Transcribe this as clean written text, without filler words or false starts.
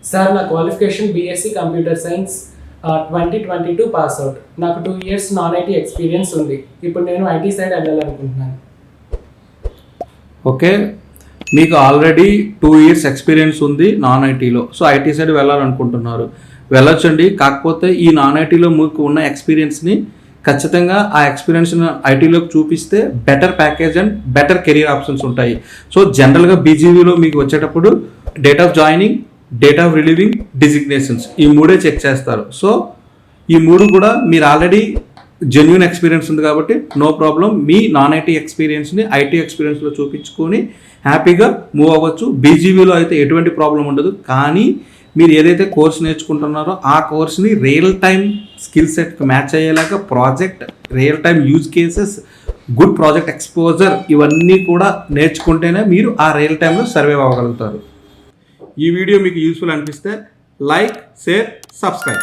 Sir నా qualification BSc computer science 2022 pass out. నాకు 2 years non IT experience ఉంది. ఇప్పుడు నేను ఐటీ సైడ్ వెళ్ళాలనుకుంటున్నాను. ఓకే, మీకు ఆల్రెడీ 2 years ఎక్స్పీరియన్స్ ఉంది నాన్ ఐటీలో. సో ఐటీ సైడ్ వెళ్ళాలనుకుంటున్నారు, వెళ్ళొచ్చండి. కాకపోతే ఈ నాన్ ఐటీలో మీకు ఉన్న ఎక్స్పీరియన్స్ని ఖచ్చితంగా ఆ ఎక్స్పీరియన్స్ని ఐటీలోకి చూపిస్తే better package and better career options ఉంటాయి. సో జనరల్గా బీజీవీలో మీకు వచ్చేటప్పుడు date of joining, date of relieving, designations ఈ మూడే చెక్ చేస్తారు. సో ఈ మూడు కూడా మీరు ఆల్రెడీ జెన్యున్ ఎక్స్పీరియన్స్ ఉంది కాబట్టి నో ప్రాబ్లం. మీ నాన్ ఐటీ ఎక్స్పీరియన్స్ని ఐటీ ఎక్స్పీరియన్స్లో చూపించుకొని హ్యాపీగా మూవ్ అవ్వచ్చు. బీజీవీలో అయితే ఎటువంటి ప్రాబ్లం ఉండదు. కానీ మీరు ఏదైతే కోర్స్ నేర్చుకుంటున్నారో ఆ కోర్స్ని రియల్ టైం స్కిల్ సెట్కి మ్యాచ్ అయ్యేలాగా project, real time use cases, good project exposure ఇవన్నీ కూడా నేర్చుకుంటేనే మీరు ఆ రియల్ టైంలో సర్వైవ్ అవ్వగలుగుతారు. ఈ వీడియో మీకు యూస్ఫుల్ అనిపిస్తే లైక్, షేర్, సబ్స్క్రైబ్.